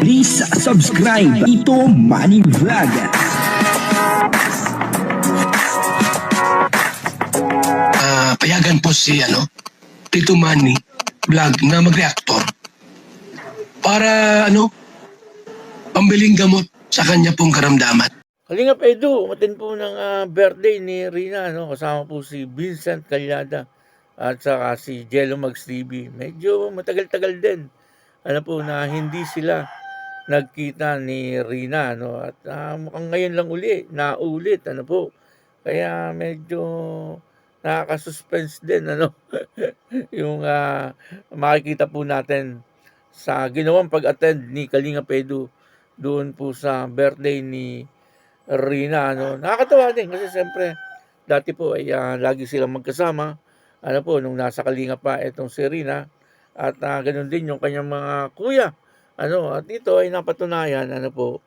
Please subscribe Ito Money Vlog. Payagan po si Tito Manny Vlog na mag-reactor para pambiling gamot sa kanya pong karamdaman. Kalingap Edu, umatin po ng birthday ni Rina, kasama po si Vincent Calyada at saka si Jello Mags TV. Medyo matagal-tagal din po na hindi sila nagkita ni Rina, at mukhang ngayon lang naulit po. Kaya medyo nakaka-suspense din yung makikita po natin sa ginawang pag-attend ni Kalingap Edu doon po sa birthday ni Rina. Nakakatawa din kasi siyempre dati po ay lagi silang magkasama nung nasa Kalingap pa itong si Rina, at ganoon din yung kanyang mga kuya at dito ay napatunayan po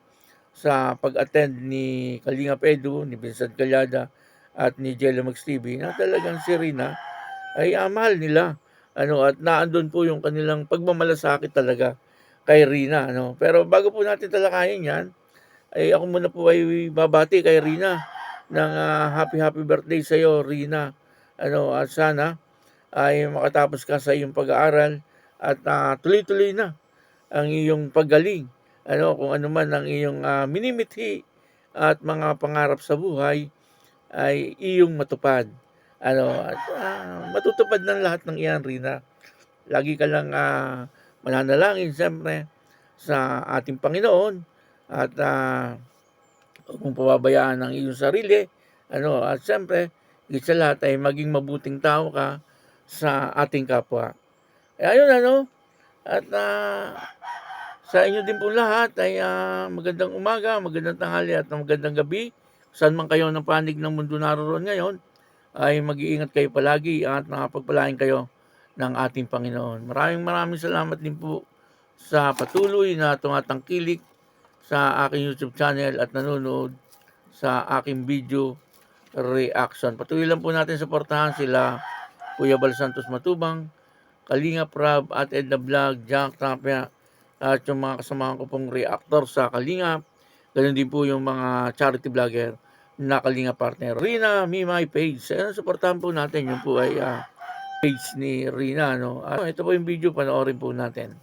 sa pag-attend ni Kalingap Edu, ni Vincent Calyada at ni Jello Mags TV na talagang si Rina ay mahal nila at naandun po yung kanilang pagmamalasakit talaga kay Rina. Pero bago po natin talakayin yan, ay ako muna po ay babati kay Rina ng happy birthday sa iyo, Rina. At sana ay makatapos ka sa iyong pag-aaral at tuloy-tuloy na ang iyong paggaling. Kung ano man ang iyong minimithi at mga pangarap sa buhay ay iyong matupad. At matutupad ng lahat ng iyan, Rina. Lagi ka lang mananalangin siyempre sa ating Panginoon at huwag mong pababayaan ang iyong sarili. At siyempre, higit sa lahat ay maging mabuting tao ka sa ating kapwa. Ayun, at sa inyo din po lahat ay magandang umaga, magandang tanghali at magandang gabi. Saan man kayo ng panig ng mundo naroon ngayon, ay mag-iingat kayo palagi at nakapagpalain kayo ng ating Panginoon. Maraming salamat din po sa patuloy na tumatangkilik sa aking YouTube channel at nanonood sa aking video reaction. Patuloy lang po natin suportahan sila Kuya Bal Santos Matubang, Kalingap Rab at Edna Vlog, Jack Tapia at yung mga kasamahan ko pong reactor sa Kalingap. Ganun din po yung mga charity vlogger na Kalingap partner. Rina, me my page. Suportahan po natin. Yung po ay page ni Rina. Ito po yung video, panoorin po natin.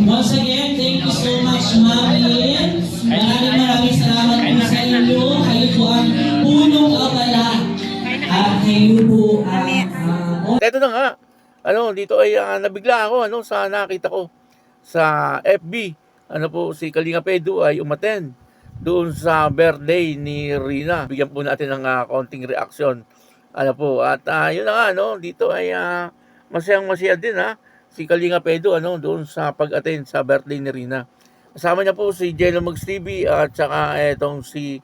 Once again, thank you so much, Marilyn. Maraming salamat po sa inyo. Kayo po ang punong abala. At kayo po ang... Ito na nga. Dito ay nabigla ako sa nakita ko sa FB. Si Kalingap Edu ay umattend doon sa birthday ni Rina. Bigyan po natin ng konting reaction. At yun na nga, dito ay masayang-masaya din si Kalingap Edu doon sa pag-attend sa birthday ni Rina. Kasama niya po si Jello Mags TV at saka etong si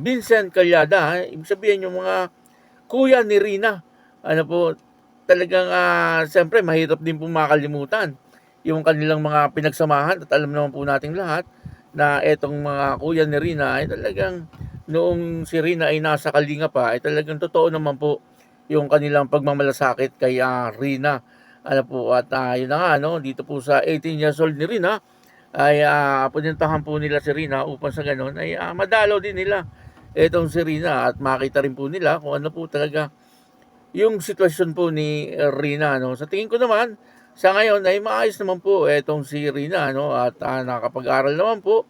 Vincent Calyada. Ibig sabihin yung mga kuya ni Rina. Talagang siyempre mahirap din po makalimutan yung kanilang mga pinagsamahan, at alam naman po nating lahat na etong mga kuya ni Rina ay talagang noong si Rina ay nasa Kalingap pa ay talagang totoo naman po yung kanilang pagmamalasakit kay Rina. At yun na nga, dito po sa 18 years old ni Rina ay punintahan po nila si Rina upang sa ganun ay madalaw din nila itong si Rina at makita rin po nila kung ano po talaga yung sitwasyon po ni Rina. Sa tingin ko naman, sa ngayon ay maayos naman po itong si Rina at nakapag-aral naman po.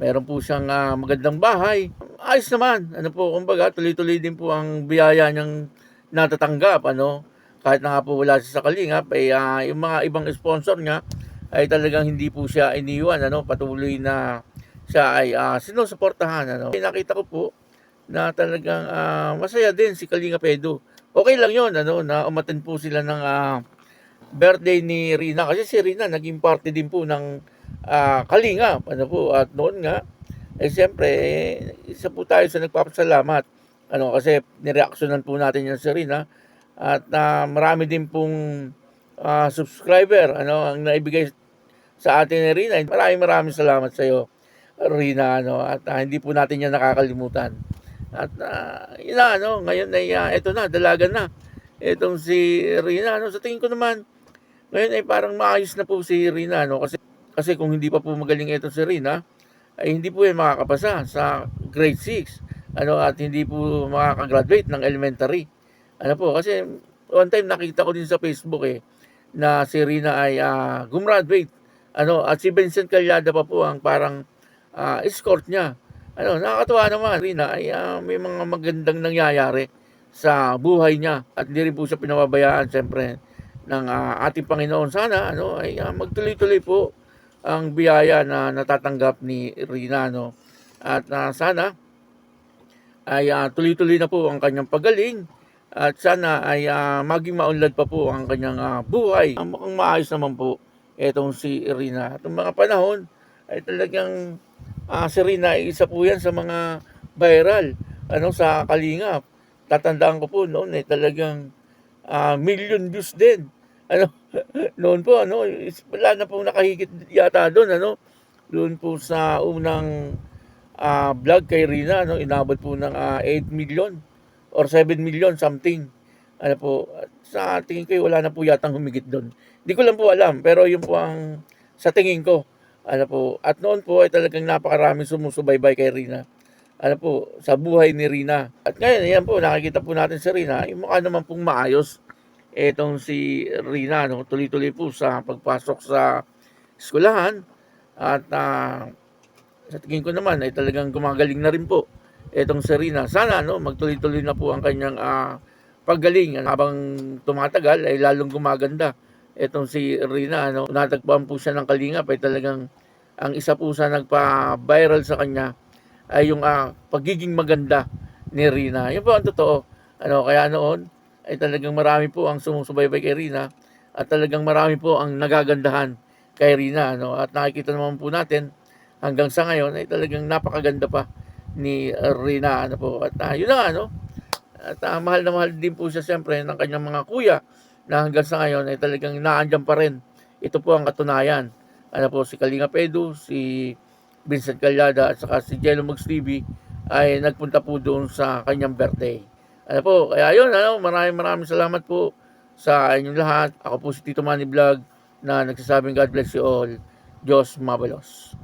Meron po siyang magandang bahay. Ayos naman. Kumbaga, tuloy-tuloy din po ang biyaya niyang natatanggap. Kahit na nga po wala siya sa Kalingap, yung mga ibang sponsor niya ay talagang hindi po siya iniwan. Patuloy na siya ay sinusuportahan. Ano. Nakita ko po na talagang masaya din si Kalinga Pedro. Okay lang yon ano, na umattend po sila ng birthday ni Rina. Kasi si Rina naging parte din po ng Kalinga. Ano po, at noon nga, siyempre, isa po tayo sa nagpapasalamat. Ano, kasi nireaksyonan po natin yan si Rina. At marami din pong subscriber ano, ang naibigay sa atin ni Rina. Maraming salamat sa iyo, Rina. Ano, at hindi po natin yan nakakalimutan. At yun na, ano, ngayon ay ito na, dalagan na. Itong si Rina. Ano, sa tingin ko naman, ngayon ay parang maayos na po si Rina. Ano, kasi kung hindi pa po magaling ito si Rina, ay hindi po yan makakapasa sa grade 6. Ano, at hindi po makakagraduate ng elementary. Ano po, kasi one time nakita ko din sa Facebook na si Rina ay gumraduate. Ano, at si Vincent Calyada pa po ang parang escort niya. Ano, nakakatuwa naman. Rina ay may mga magandang nangyayari sa buhay niya at hindi rin po siya pinababayaan siyempre ng ating Panginoon. Sana ano ay magtuloy-tuloy po ang biyaya na natatanggap ni Rina, no. At sana ay tuloy-tuloy na po ang kanyang pagaling at sana ay maging maunlad pa po ang kanyang buhay. Mukhang maayos naman po itong si Rina. At mga panahon ay talagang si Rina ay isa po yan sa mga viral ano, sa Kalingap. Tatandaan ko po noon talagang million views din. Ano, noon po ano, wala na pong nakahigit yata doon ano. Doon po sa unang vlog kay Rina ano, inabot po ng 8 million or 7 million something. Ano po, sa tingin ko wala na po yatang humigit doon. Hindi ko lang po alam, pero yun po ang sa tingin ko. Ano po, at noon po ay talagang napakaraming sumusubaybay kay Rina. Ano po, sa buhay ni Rina. At ngayon, ayan po, nakikita po natin si Rina, yung mukha naman pong maayos. Etong si Rina, no, tuloy-tuloy po sa pagpasok sa eskwelahan. At sa tingin ko naman ay talagang gumagaling na rin po etong si Rina. Sana no, magtuloy-tuloy na po ang kanyang paggaling. Habang tumatagal ay lalong gumaganda etong si Rina. No, natagpuan po siya ng Kalingap ay talagang ang isa po sa nagpa-viral sa kanya ay yung pagiging maganda ni Rina. Yun po ang totoo. Ano, kaya noon ay talagang marami po ang sumusubaybay kay Rina at talagang marami po ang nagagandahan kay Rina. No? At nakikita naman po natin hanggang sa ngayon ay talagang napakaganda pa ni Rina. Ano po. At yun na ano. At mahal na mahal din po siya siyempre ng kanyang mga kuya na hanggang sa ngayon ay talagang naandyan pa rin. Ito po ang katunayan. Ano po, si Kalinga Pedro, si Vincent Calyada at saka si Jello Mags TV ay nagpunta po doon sa kanyang birthday. Ano po, kaya yun, ano, maraming salamat po sa inyong lahat. Ako po si Tito Manny Vlog na nagsasabing God bless you all. Diyos mabalos.